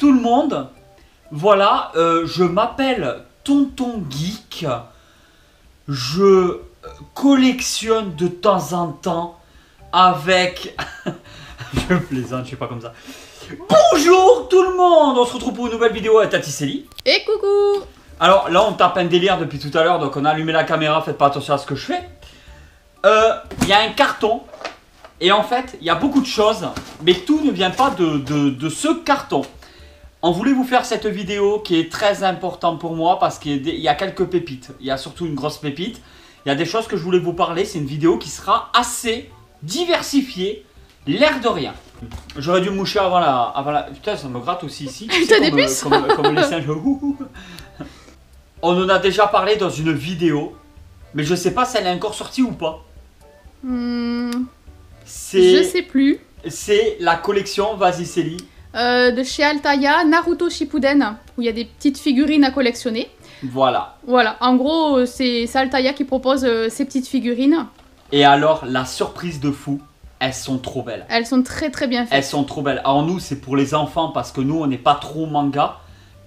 tout le monde. Voilà, je m'appelle Tonton Geek. Je collectionne de temps en temps avec... Je plaisante, je suis pas comme ça. Bonjour tout le monde. On se retrouve pour une nouvelle vidéo à Tati Célie. Et coucou. Alors là on tape un délire depuis tout à l'heure, donc on a allumé la caméra, faites pas attention à ce que je fais. Il y a un carton. Et en fait, il y a beaucoup de choses, mais tout ne vient pas de ce carton. On voulait vous faire cette vidéo qui est très importante pour moi parce qu'il y a quelques pépites. Il y a surtout une grosse pépite. Il y a des choses que je voulais vous parler. C'est une vidéo qui sera assez diversifiée, l'air de rien. J'aurais dû me moucher avant la... Putain, ça me gratte aussi ici. Tu sais, comme les singes. On en a déjà parlé dans une vidéo, mais je sais pas si elle est encore sortie ou pas. Je sais plus. C'est la collection, vas-y Célie. De chez Altaïa, Naruto Shippuden, où il y a des petites figurines à collectionner. Voilà. Voilà, en gros, c'est Altaïa qui propose ces petites figurines. Et alors, la surprise de fou, elles sont trop belles. Elles sont très très bien faites. Elles sont trop belles. Alors nous, c'est pour les enfants parce que nous, on n'est pas trop manga.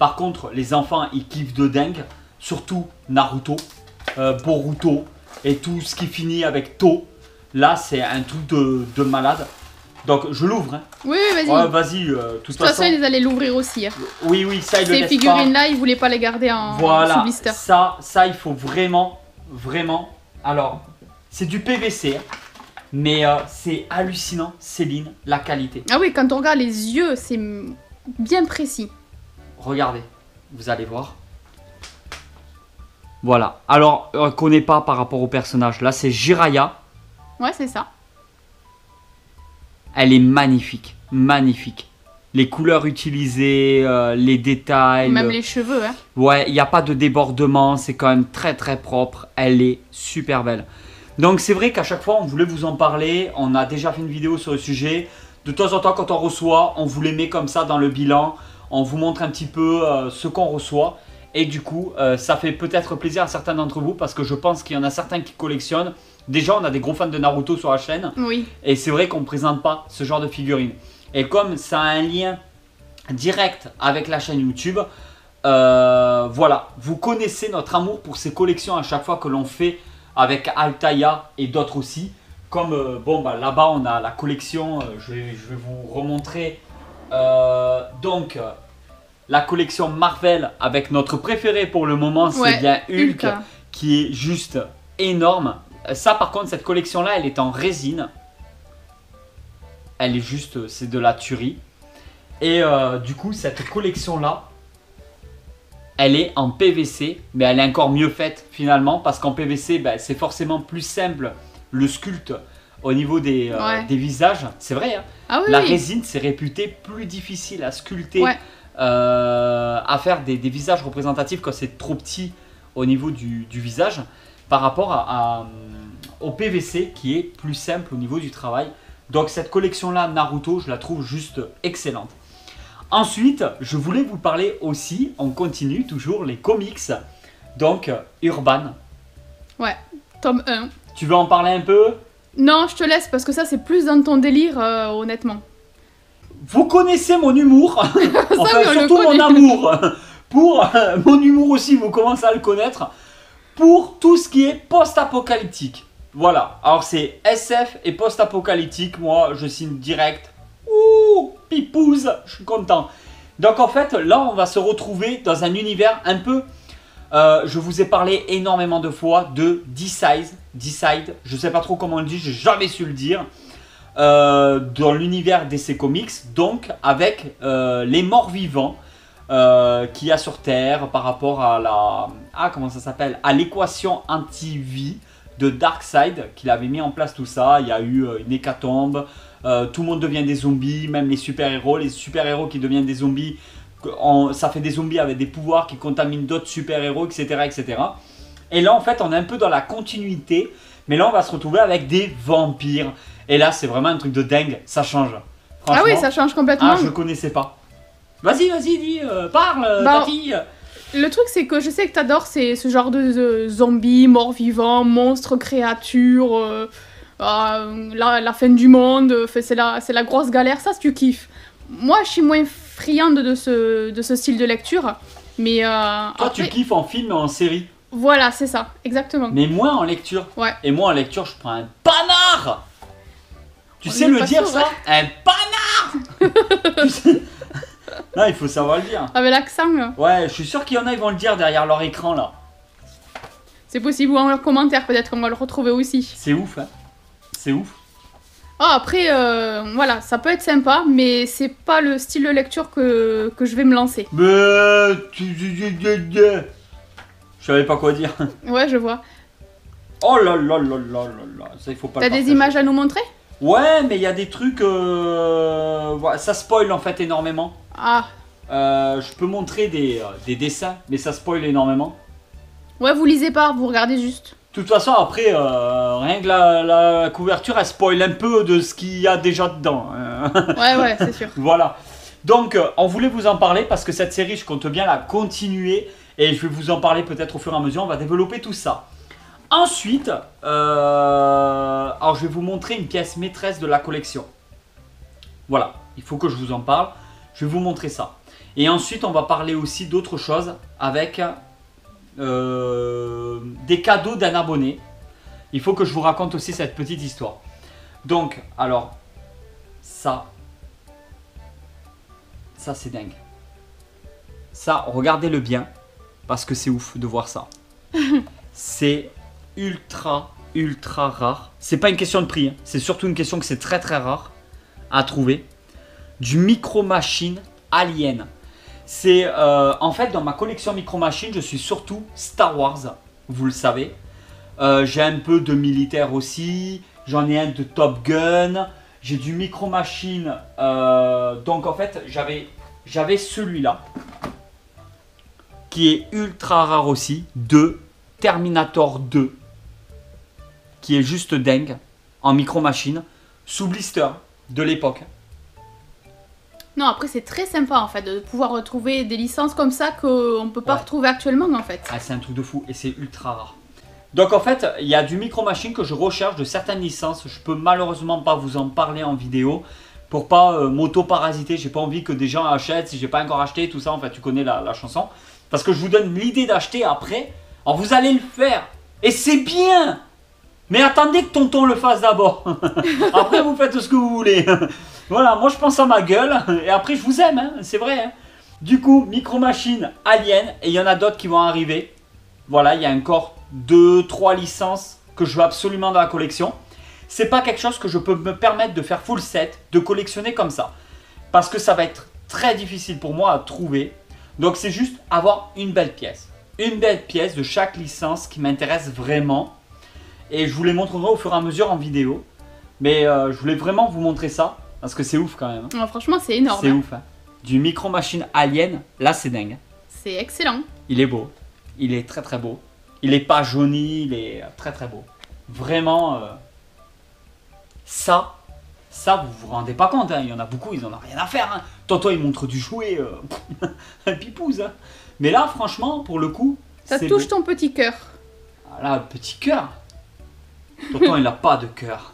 Par contre, les enfants, ils kiffent de dingue. Surtout Naruto, Boruto et tout ce qui finit avec To. Là, c'est un truc de malade. Donc, je l'ouvre. Hein. Oui, vas-y. Ouais, vas-y. De toute façon, ils allaient l'ouvrir aussi. Hein. Oui, ça, ils le laissent pas. Ces figurines-là, ils voulaient pas les garder en sous blister. Ça, il faut vraiment. Alors, c'est du PVC. Hein. Mais c'est hallucinant, Céline, la qualité. Ah oui, quand on regarde les yeux, c'est bien précis. Regardez, vous allez voir. Voilà. Alors, on ne connaît pas par rapport au personnage. Là, c'est Jiraiya. Ouais, c'est ça. Elle est magnifique. Magnifique. Les couleurs utilisées, les détails. Même les cheveux. Hein. Ouais, il n'y a pas de débordement. C'est quand même très, très propre. Elle est super belle. Donc, c'est vrai qu'à chaque fois, on voulait vous en parler. On a déjà fait une vidéo sur le sujet. De temps en temps, quand on reçoit, on vous les met comme ça dans le bilan. On vous montre un petit peu ce qu'on reçoit. Et du coup, ça fait peut-être plaisir à certains d'entre vous parce que je pense qu'il y en a certains qui collectionnent. Déjà, on a des gros fans de Naruto sur la chaîne. Oui. Et c'est vrai qu'on ne présente pas ce genre de figurines. Et comme ça a un lien direct avec la chaîne YouTube, voilà. Vous connaissez notre amour pour ces collections à chaque fois que l'on fait avec Altaïa et d'autres aussi. Comme, bon, bah, là-bas, on a la collection, je vais vous remontrer. Donc... la collection Marvel avec notre préféré pour le moment, c'est bien Hulk, qui est juste énorme. Ça par contre, cette collection là, elle est en résine. Elle est juste, c'est de la tuerie. Et du coup, cette collection là, elle est en PVC, mais elle est encore mieux faite finalement. Parce qu'en PVC, ben, c'est forcément plus simple le sculpte au niveau des visages. C'est vrai, hein. Ah, oui, la résine, c'est réputé plus difficile à sculpter. Ouais. À faire des visages représentatifs quand c'est trop petit au niveau du visage par rapport au PVC qui est plus simple au niveau du travail. Donc cette collection là Naruto, je la trouve juste excellente. Ensuite, je voulais vous parler aussi, on continue toujours les comics, donc Urban. Ouais, tome 1. Tu veux en parler un peu? Non, je te laisse parce que ça c'est plus dans ton délire honnêtement. Vous connaissez mon humour, enfin surtout mon amour pour mon humour aussi, vous commencez à le connaître, pour tout ce qui est post-apocalyptique. Voilà, alors c'est SF et post-apocalyptique, moi je signe direct. Ouh, pipouze, je suis content. Donc en fait, là on va se retrouver dans un univers un peu... je vous ai parlé énormément de fois de Decide, je sais pas trop comment on le dit, j'ai jamais su le dire. Dans l'univers DC Comics, donc avec les morts vivants qu'il y a sur Terre par rapport à la... comment ça s'appelle, à l'équation anti-vie de Darkseid qu'il avait mis en place tout ça. Il y a eu une hécatombe, tout le monde devient des zombies, même les super-héros qui deviennent des zombies, ça fait des zombies avec des pouvoirs qui contaminent d'autres super-héros, etc., etc. Et là en fait on est un peu dans la continuité, mais là on va se retrouver avec des vampires. Et là, c'est vraiment un truc de dingue, ça change. Ah oui, ça change complètement. Ah, je connaissais pas. Vas-y, dis, parle, ta fille. Le truc, c'est que je sais que t'adores ce genre de zombies, morts vivants, monstres, créatures, la fin du monde, c'est la grosse galère, ça, tu kiffes. Moi, je suis moins friande de ce style de lecture. Mais Toi, après, tu kiffes en film et en série. voilà, c'est ça, exactement. Mais moi en lecture. Ouais. Et moi en lecture, je prends un panard. Tu On sais est le pas dire sûr, ça? Un panard. Non, il faut savoir le dire. Avec l'accent, là. Ouais, je suis sûr qu'il y en a, ils vont le dire derrière leur écran là. C'est possible, ou en commentaire, peut-être qu'on va le retrouver aussi. C'est ouf, hein. C'est ouf. Ah, après, voilà, ça peut être sympa, mais c'est pas le style de lecture que je vais me lancer. Mais... Je savais pas quoi dire. Ouais, je vois. Oh là là là là là là. Ça, il faut pas le T'as des partager. images à nous montrer? Ouais, mais il y a des trucs... voilà, ça spoil en fait énormément. Ah, Je peux montrer des dessins, mais ça spoil énormément. ouais, vous lisez pas, vous regardez juste. De toute façon, après, rien que la couverture, elle spoil un peu de ce qu'il y a déjà dedans. Ouais, c'est sûr. Voilà. Donc, on voulait vous en parler parce que cette série, je compte bien la continuer. Et je vais vous en parler peut-être au fur et à mesure. On va développer tout ça. Ensuite, alors je vais vous montrer une pièce maîtresse de la collection. Voilà, il faut que je vous en parle. Je vais vous montrer ça. Et ensuite, on va parler aussi d'autres choses avec des cadeaux d'un abonné. Il faut que je vous raconte aussi cette petite histoire. Donc, alors, ça c'est dingue. Ça, regardez-le bien, parce que c'est ouf de voir ça. C'est ultra rare. C'est pas une question de prix, hein. C'est surtout une question que c'est très rare à trouver. Du Micro Machine Alien. C'est en fait dans ma collection Micro Machine, je suis surtout Star Wars, vous le savez. J'ai un peu de militaire aussi. J'en ai un de Top Gun. J'ai du Micro Machine. Donc en fait, j'avais celui-là qui est ultra rare aussi, de Terminator 2, qui est juste dingue, en Micro Machine, sous blister de l'époque. Non, après, c'est très sympa, en fait, de pouvoir retrouver des licences comme ça qu'on peut pas Ouais. retrouver actuellement, en fait. Ah, c'est un truc de fou et c'est ultra rare. Donc en fait, il y a du Micro Machine que je recherche de certaines licences. Je peux malheureusement pas vous en parler en vidéo pour pas m'auto-parasiter. J'ai pas envie que des gens achètent si j'ai pas encore acheté, tout ça. En fait, tu connais la chanson. Parce que je vous donne l'idée d'acheter après. Alors vous allez le faire. Et c'est bien. Mais attendez que tonton le fasse d'abord. Après, vous faites ce que vous voulez. Voilà, moi je pense à ma gueule. Et après, je vous aime, hein, c'est vrai. Hein. Du coup, Micro Machine Alien. Et il y en a d'autres qui vont arriver. Voilà, il y a encore 2-3 licences que je veux absolument dans la collection. C'est pas quelque chose que je peux me permettre de faire full set, de collectionner comme ça. Parce que ça va être très difficile pour moi à trouver. Donc c'est juste avoir une belle pièce. Une belle pièce de chaque licence qui m'intéresse vraiment. Et je vous les montrerai au fur et à mesure en vidéo. Mais je voulais vraiment vous montrer ça. Parce que c'est ouf quand même. Ah, franchement, c'est énorme. C'est hein. ouf. Hein. Du Micro Machine Alien, là c'est dingue. C'est excellent. Il est beau. Il est très beau. Il est pas jauni, il est très beau. Vraiment, ça vous vous rendez pas compte. Hein. Il y en a beaucoup, ils en ont rien à faire. Hein. Tonton, il montre du jouet, un pipouze. Hein. Mais là, franchement, pour le coup, Ça c'est touche beau. ton petit cœur. Ah là, petit cœur. Tonton, il a pas de cœur.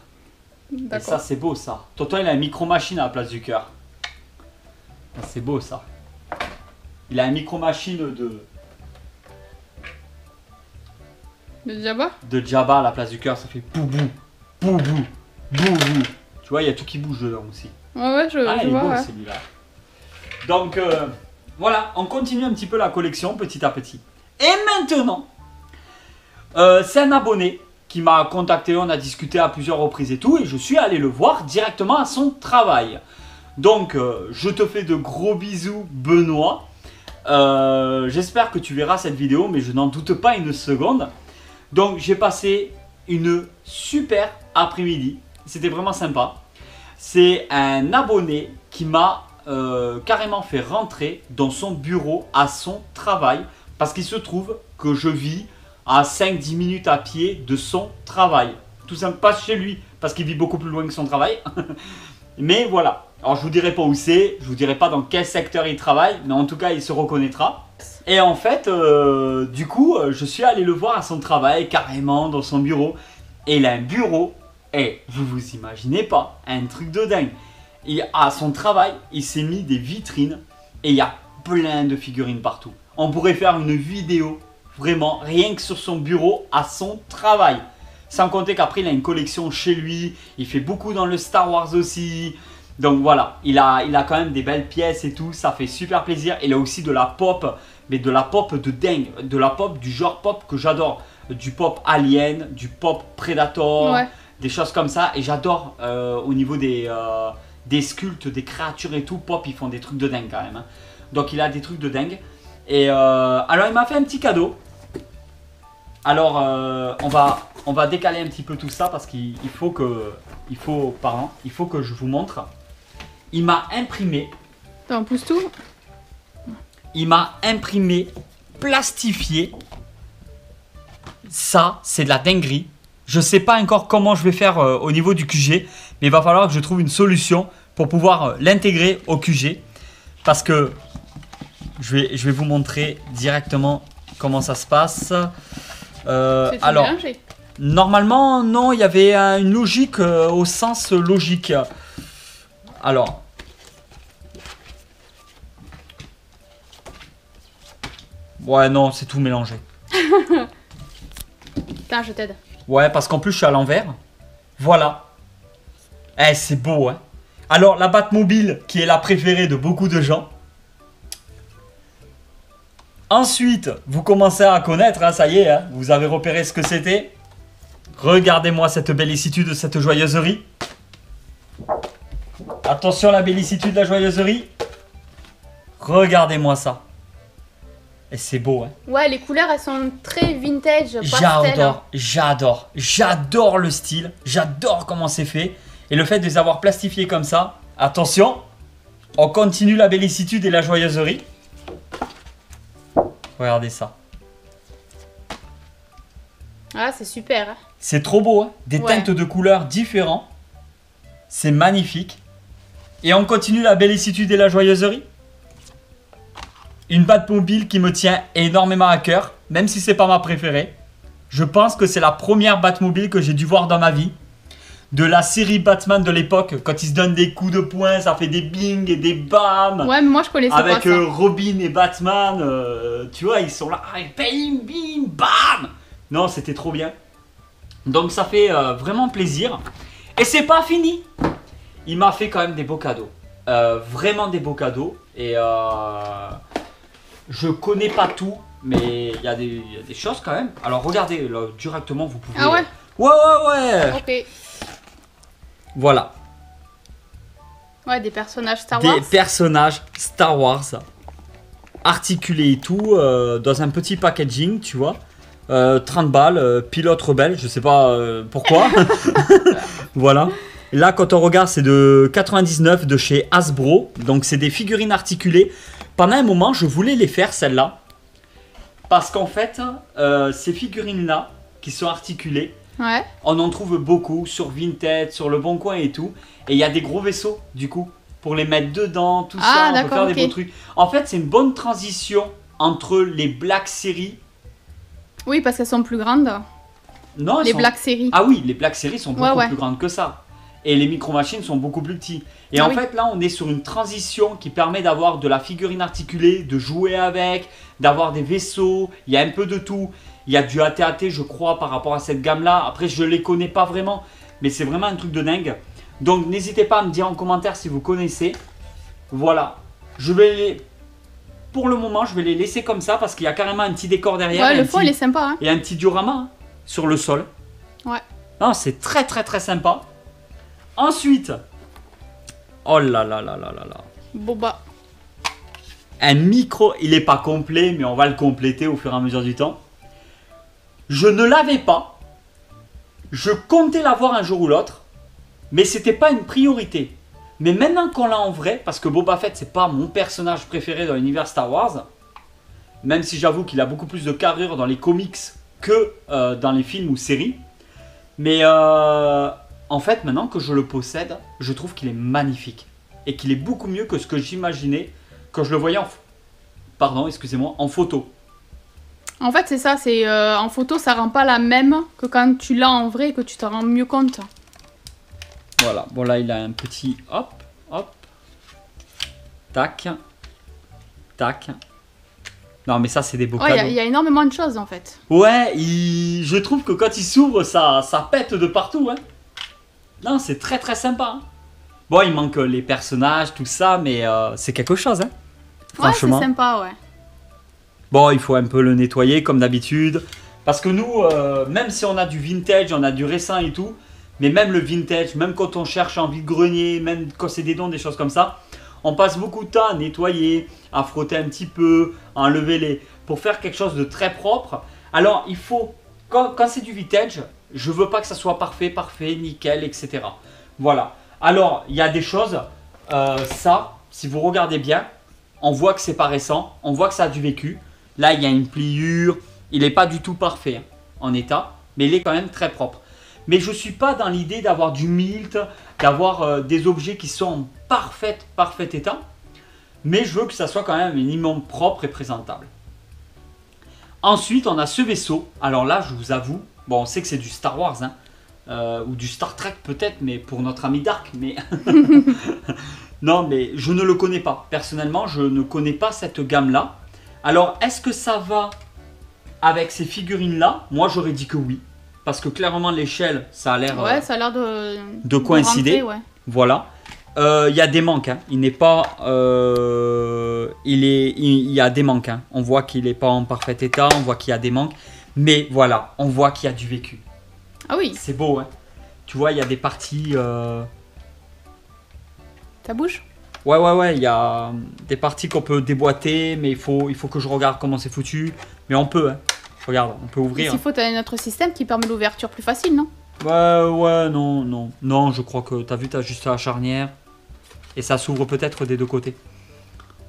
Et ça, D'accord. c'est beau, ça. Tonton, il a une micro-machine à la place du cœur. Ah, c'est beau, ça. Il a une micro-machine De Jabba? de Jabba à la place du cœur. Ça fait boubou, boubou, boubou. Tu vois, il y a tout qui bouge dedans aussi. Ouais, je Ah, il est vois. beau Ouais. celui-là. Donc, voilà, on continue un petit peu la collection petit à petit. Et maintenant, c'est un abonné qui m'a contacté, on a discuté à plusieurs reprises et tout, et je suis allé le voir directement à son travail. Donc, je te fais de gros bisous, Benoît. J'espère que tu verras cette vidéo, mais je n'en doute pas une seconde. Donc, j'ai passé une super après-midi. C'était vraiment sympa. C'est un abonné qui m'a carrément fait rentrer dans son bureau à son travail. Parce qu'il se trouve que je vis à 5-10 minutes à pied de son travail. Tout simplement, pas chez lui, parce qu'il vit beaucoup plus loin que son travail. Mais voilà. Alors je vous dirai pas où c'est, je vous dirai pas dans quel secteur il travaille, mais en tout cas il se reconnaîtra. Et en fait, du coup, je suis allé le voir à son travail, carrément dans son bureau. Et il a un bureau, et vous imaginez pas, un truc de dingue. À son travail, il s'est mis des vitrines Et il y a plein de figurines partout. On pourrait faire une vidéo, vraiment, rien que sur son bureau, à son travail. Sans compter qu'après, il a une collection chez lui. Il fait beaucoup dans le Star Wars aussi. Donc voilà, il a quand même des belles pièces et tout. Ça fait super plaisir. Il a aussi de la pop, mais de la pop de dingue. De la pop du genre pop que j'adore. Du pop Alien, du pop Predator, Ouais. des choses comme ça. Et j'adore au niveau des sculptes, des créatures et tout. Pop, ils font des trucs de dingue quand même. Hein. Donc il a des trucs de dingue. Et alors il m'a fait un petit cadeau. Alors on va décaler un petit peu tout ça parce qu'il faut que je vous montre. Il m'a imprimé. Attends, on pousse tout. Il m'a imprimé, plastifié. Ça, c'est de la dinguerie. Je sais pas encore comment je vais faire au niveau du QG, mais il va falloir que je trouve une solution pour pouvoir l'intégrer au QG. Parce que je vais vous montrer directement comment ça se passe. Alors, mélangé. normalement, non, il y avait une logique au sens logique. Alors, ouais, non, c'est tout mélangé. Attends, je t'aide. Ouais, parce qu'en plus, je suis à l'envers. Voilà. Eh, c'est beau, hein. Alors, la Batmobile, qui est la préférée de beaucoup de gens. Ensuite, vous commencez à connaître, hein, ça y est, hein, vous avez repéré ce que c'était. Regardez-moi cette bellicitude, cette joyeuserie. Attention, la bellicitude, la joyeuserie. Regardez-moi ça. Et c'est beau, hein. Ouais, les couleurs, elles sont très vintage, pastel. J'adore le style. J'adore comment c'est fait. Et le fait de les avoir plastifiés comme ça. Attention, on continue la bellicitude et la joyeuserie. Regardez ça. Ah, c'est super. Hein. C'est trop beau, hein. Des Ouais. teintes de couleurs différents. C'est magnifique. Et on continue la bellicitude et la joyeuserie. Une Batmobile qui me tient énormément à cœur, même si c'est pas ma préférée. Je pense que c'est la première Batmobile que j'ai dû voir dans ma vie. De la série Batman de l'époque, quand ils se donnent des coups de poing, ça fait des bing et des bam. Ouais, mais moi, je connaissais Avec pas ça. Robin et Batman, tu vois, ils sont là, bim, bim, bam. Non, c'était trop bien. Donc ça fait vraiment plaisir. Et c'est pas fini. Il m'a fait quand même des beaux cadeaux. Vraiment des beaux cadeaux. Et je connais pas tout, mais il y a des choses quand même. Alors regardez, là, directement, vous pouvez... Ah ouais. Ouais. Ok. Voilà. Ouais, des personnages Star Wars. Des personnages Star Wars. Articulés et tout, dans un petit packaging, tu vois. 30 balles, pilote rebelle, je sais pas pourquoi. Voilà. Là, quand on regarde, c'est de 99 de chez Hasbro. Donc, c'est des figurines articulées. Pendant un moment, je voulais les faire, celles-là. Parce qu'en fait, ces figurines-là, qui sont articulées, Ouais. on en trouve beaucoup sur Vinted, sur Le Bon Coin et tout. Et il y a des gros vaisseaux, du coup, pour les mettre dedans, tout Ah, ça. On peut d'accord, faire des ok. beaux trucs. En fait, c'est une bonne transition entre les Black Series. Oui, parce qu'elles sont plus grandes. Non, elles Les sont- Black Series. Ah oui, les Black Series sont beaucoup Ouais. plus grandes que ça. Et les Micro Machines sont beaucoup plus petits. Et Ah en oui. fait, là, on est sur une transition qui permet d'avoir de la figurine articulée, de jouer avec, d'avoir des vaisseaux. Il y a un peu de tout. Il y a du AT-AT, je crois, par rapport à cette gamme-là. Après, je ne les connais pas vraiment, mais c'est vraiment un truc de dingue. Donc, n'hésitez pas à me dire en commentaire si vous connaissez. Voilà. Pour le moment, je vais les laisser comme ça parce qu'il y a carrément un petit décor derrière. Ouais, et le un fond, petit- il est sympa. Hein. et un petit diorama hein, sur le sol. Ouais. Non, c'est très très très sympa. Ensuite, oh là là là là là là. Boba. Un micro, il n'est pas complet, mais on va le compléter au fur et à mesure du temps. Je ne l'avais pas. Je comptais l'avoir un jour ou l'autre, mais c'était pas une priorité. Mais maintenant qu'on l'a en vrai, parce que Boba Fett, c'est pas mon personnage préféré dans l'univers Star Wars, même si j'avoue qu'il a beaucoup plus de carrure dans les comics que dans les films ou séries. Mais en fait, maintenant que je le possède, je trouve qu'il est magnifique. Et qu'il est beaucoup mieux que ce que j'imaginais quand je le voyais en photo. En fait, c'est ça. C'est en photo, ça rend pas la même que quand tu l'as en vrai et que tu t'en rends mieux compte. Voilà, bon là il a un petit hop, tac. Tac. Non, mais ça, c'est des beaux Ouais, cadeaux. il y a énormément de choses en fait. Ouais, je trouve que quand il s'ouvre, ça pète de partout. Hein. Non, c'est très très sympa. Hein. Bon, il manque les personnages, tout ça, mais c'est quelque chose. Hein. Franchement. Ouais, c'est sympa, ouais. Bon, il faut un peu le nettoyer comme d'habitude. Parce que nous, même si on a du vintage, on a du récent et tout, mais même le vintage, même quand on cherche en vide-grenier, même quand c'est des dons, des choses comme ça, on passe beaucoup de temps à nettoyer, à frotter un petit peu, à enlever les... pour faire quelque chose de très propre. Alors, il faut, quand c'est du vintage, je veux pas que ça soit parfait, nickel, etc. Voilà. Alors, il y a des choses, ça, si vous regardez bien, on voit que c'est pas récent, on voit que ça a du vécu. Là, il y a une pliure, il n'est pas du tout parfait hein, en état, mais il est quand même très propre. Mais je ne suis pas dans l'idée d'avoir du milt, d'avoir des objets qui sont en parfait état. Mais je veux que ça soit quand même un minimum propre et présentable. Ensuite, on a ce vaisseau. Alors là, je vous avoue, bon, on sait que c'est du Star Wars, hein, ou du Star Trek peut-être, mais pour notre ami Dark. Mais non, mais je ne le connais pas. Personnellement, je ne connais pas cette gamme-là. Alors, est-ce que ça va avec ces figurines-là? Moi, j'aurais dit que oui. Parce que clairement, l'échelle, ça a l'air Ouais, ça a l'air de coïncider. rentrer, ouais. Voilà. Il y a des manques. Hein. Il n'est pas... il y a des manques. Hein. On voit qu'il n'est pas en parfait état. On voit qu'il y a des manques. Mais voilà, on voit qu'il y a du vécu. Ah oui. C'est beau. Hein. Tu vois, il y a des parties... Ça bouge? Ouais. Il y a des parties qu'on peut déboîter. Mais il faut que je regarde comment c'est foutu. Mais on peut. Hein. Regarde, on peut ouvrir. S'il faut, tu as un autre système qui permet l'ouverture plus facile, non? Ouais, non. Non, je crois que t'as vu, t'as juste la charnière. Et ça s'ouvre peut-être des deux côtés.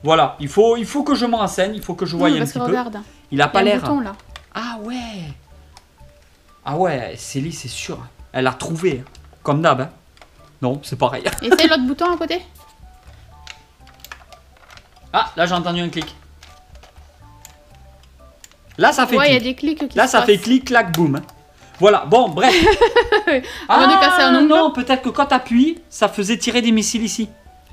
Voilà, il faut que je me renseigne, il faut que je voie un parce petit que peu. regarde, Il a pas un l'air. bouton, là. Ah ouais, Célie, c'est sûr. Elle a trouvé, comme d'hab. Hein. Non, c'est pareil. Essaye l'autre bouton à côté. Ah, là j'ai entendu un clic. Là ça fait Ouais, il y a clic. des clics qui Là se ça fait passent. clic, clac, boum. Voilà, bon, bref. Avant de casser un ongle. non, peut-être que quand t'appuies, ça faisait tirer des missiles ici.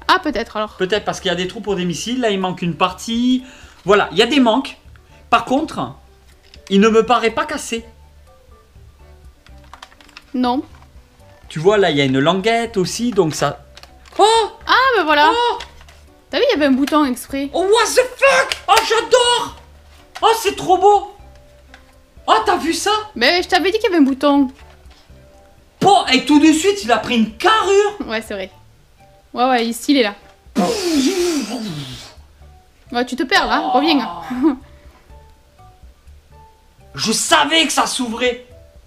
Ah, peut-être alors. Peut-être parce qu'il y a des trous pour des missiles. Là, il manque une partie. Voilà, il y a des manques. Par contre, il ne me paraît pas cassé. Non. Tu vois, là, il y a une languette aussi. Donc ça... Oh, Ah, bah voilà. T'as vu, il y avait un bouton exprès. oh, what the fuck. Oh, j'adore. Oh, c'est trop beau. Oh, t'as vu ça? Mais je t'avais dit qu'il y avait un bouton. Bon, et tout de suite, il a pris une carrure. Ouais, c'est vrai. Ouais, il est stylé là. Ouais, tu te perds là, reviens. Je savais que ça s'ouvrait.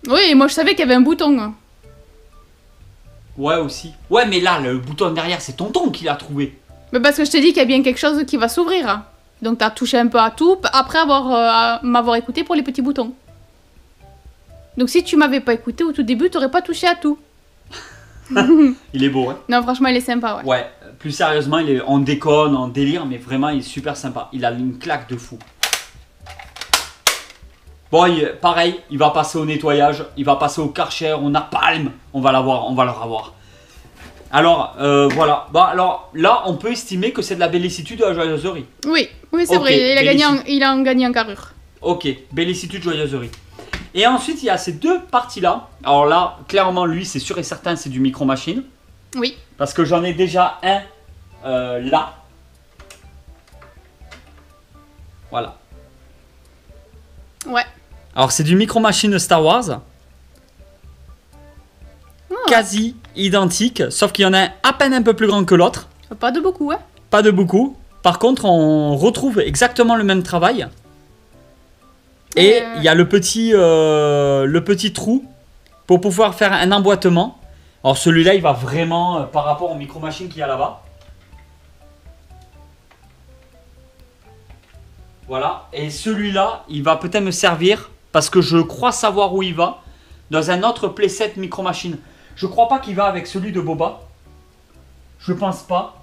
Oui, moi je savais qu'il y avait un bouton. Ouais, aussi. Ouais, mais là, le bouton derrière, c'est tonton qui l'a trouvé. Mais parce que je t'ai dit qu'il y a bien quelque chose qui va s'ouvrir. Donc t'as touché un peu à tout après m'avoir écouté pour les petits boutons. Donc si tu m'avais pas écouté au tout début, t'aurais pas touché à tout. Il est beau, hein. Non, franchement, il est sympa, ouais. Ouais, plus sérieusement, on déconne, on délire, mais vraiment, il est super sympa. Il a une claque de fou. Bon, pareil, il va passer au nettoyage, il va passer au Karcher, au napalm. On va l'avoir, on va le revoir. Alors, voilà. Bon, alors, là, on peut estimer que c'est de la bellicitude de la joyeuserie. Oui, c'est Ok, vrai, il a gagné en carrure. Ok, bellicitude, joyeuserie. Et ensuite, il y a ces deux parties-là. Alors là, clairement, lui, c'est sûr et certain, c'est du micro-machine. Oui. Parce que j'en ai déjà un là. Voilà. Ouais. Alors, c'est du micro-machine Star Wars. Quasi identique, sauf qu'il y en a un à peine un peu plus grand que l'autre. Pas de beaucoup, hein. Pas de beaucoup. Par contre, on retrouve exactement le même travail. Et il y a le petit trou pour pouvoir faire un emboîtement. Alors celui-là, il va vraiment par rapport aux micro-machines qu'il y a là-bas. Voilà. Et celui-là, il va peut-être me servir parce que je crois savoir où il va. Dans un autre playset micro-machine. Je crois pas qu'il va avec celui de Boba. Je pense pas.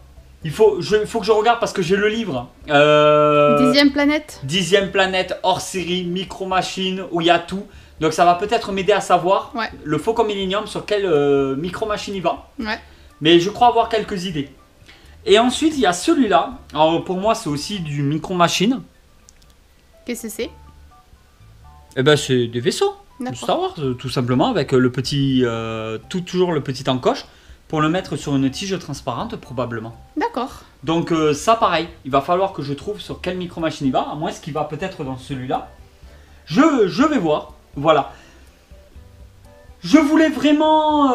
Il faut que je regarde parce que j'ai le livre. 10e planète. 10e planète hors série, micro-machine, où il y a tout. Donc ça va peut-être m'aider à savoir le Faucon Millenium sur quelle micro-machine il va. Ouais. Mais je crois avoir quelques idées. Et ensuite, il y a celui-là. Alors, pour moi, c'est aussi du Micro Machine. Qu'est-ce que c'est? Eh ben, c'est des vaisseaux. Du D'accord. Star Wars, tout simplement, avec le petit, toujours le petit encoche, pour le mettre sur une tige transparente, probablement. D'accord. Donc ça, pareil, il va falloir que je trouve sur quelle micro-machine il va, à moins ce qu'il va peut-être dans celui-là. Je vais voir, voilà. Je voulais vraiment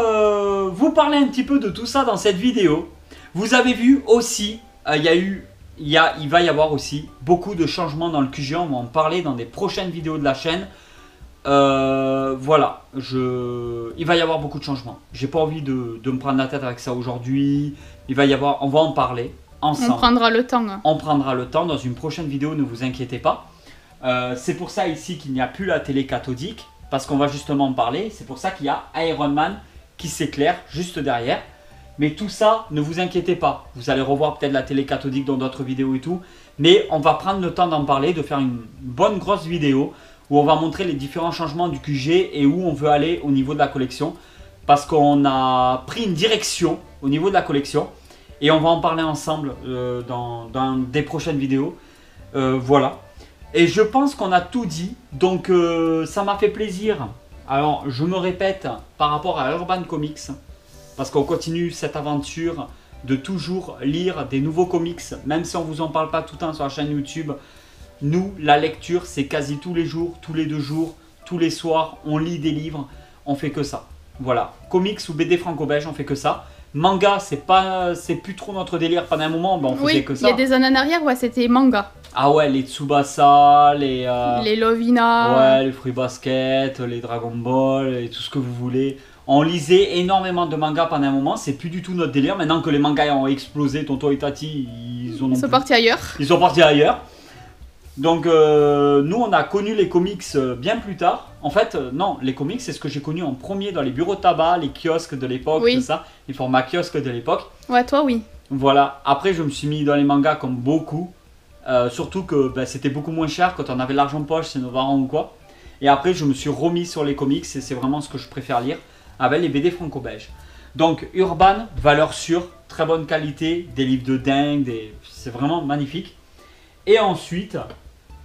vous parler un petit peu de tout ça dans cette vidéo. Vous avez vu aussi, il va y avoir aussi beaucoup de changements dans le QG, on va en parler dans des prochaines vidéos de la chaîne. Voilà, il va y avoir beaucoup de changements. J'ai pas envie de me prendre la tête avec ça aujourd'hui. On va en parler ensemble. On prendra le temps. Hein. On prendra le temps dans une prochaine vidéo, ne vous inquiétez pas. C'est pour ça ici qu'il n'y a plus la télé cathodique, parce qu'on va justement en parler. C'est pour ça qu'il y a Iron Man qui s'éclaire juste derrière. Mais tout ça, ne vous inquiétez pas. Vous allez revoir peut-être la télé cathodique dans d'autres vidéos et tout. Mais on va prendre le temps d'en parler, de faire une bonne grosse vidéo où on va montrer les différents changements du QG et où on veut aller au niveau de la collection. Parce qu'on a pris une direction au niveau de la collection. Et on va en parler ensemble dans des prochaines vidéos. Voilà. Et je pense qu'on a tout dit. Donc ça m'a fait plaisir. Alors je me répète par rapport à Urban Comics. Parce qu'on continue cette aventure de toujours lire des nouveaux comics. Même si on ne vous en parle pas tout le temps sur la chaîne YouTube. Nous, la lecture, c'est quasi tous les jours, tous les 2 jours, tous les soirs. On lit des livres. On fait que ça. Voilà. Comics ou BD franco-belge, on fait que ça. Manga, c'est plus trop notre délire. Pendant un moment, on faisait que ça. Il y a des années en arrière, ouais, c'était manga. Ah ouais, les Tsubasa, les Lovina. Ouais, les Fruits Basket, les Dragon Ball, et tout ce que vous voulez. On lisait énormément de mangas pendant un moment. C'est plus du tout notre délire. Maintenant que les mangas ont explosé, Tonton et Tati, ils sont partis ailleurs. Ils sont partis ailleurs. Donc nous, on a connu les comics bien plus tard. En fait, non, les comics, c'est ce que j'ai connu en premier dans les bureaux de tabac, les kiosques de l'époque, tout ça, les formats kiosques de l'époque. Ouais, toi, oui. Voilà. Après, je me suis mis dans les mangas comme beaucoup. Surtout que c'était beaucoup moins cher quand on avait l'argent de poche, c'est nos parents ou quoi. Et après, je me suis remis sur les comics et c'est vraiment ce que je préfère lire avec les BD franco-belges. Donc, Urban, valeur sûre, très bonne qualité, des livres de dingue, c'est vraiment magnifique. Et ensuite,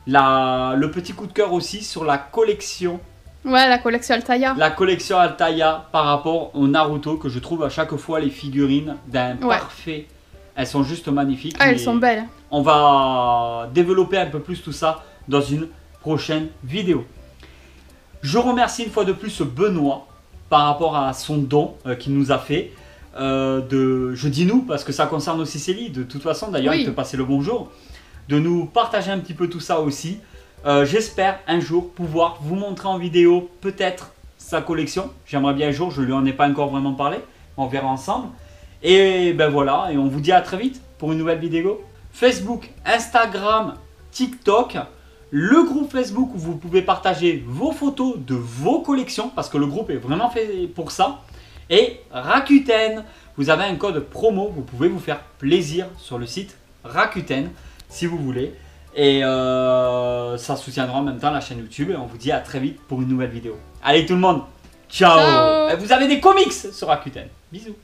le petit coup de cœur aussi sur la collection. Ouais, la collection Altaïa. La collection Altaïa par rapport au Naruto, que je trouve à chaque fois les figurines d'un parfait. Elles sont juste magnifiques. Ah, elles sont belles. On va développer un peu plus tout ça dans une prochaine vidéo. Je remercie une fois de plus Benoît par rapport à son don qu'il nous a fait. Je dis nous parce que ça concerne aussi Célie. De toute façon, d'ailleurs, il te passait le bonjour. De nous partager un petit peu tout ça aussi. J'espère un jour pouvoir vous montrer en vidéo peut-être sa collection. J'aimerais bien un jour, je lui en ai pas encore vraiment parlé. On verra ensemble. Et ben voilà, et on vous dit à très vite pour une nouvelle vidéo. Facebook, Instagram, TikTok, le groupe Facebook où vous pouvez partager vos photos de vos collections parce que le groupe est vraiment fait pour ça. Et Rakuten, vous avez un code promo, vous pouvez vous faire plaisir sur le site Rakuten si vous voulez. Et ça soutiendra en même temps la chaîne YouTube et on vous dit à très vite pour une nouvelle vidéo. Allez tout le monde, ciao, ciao. Vous avez des comics sur Rakuten, bisous.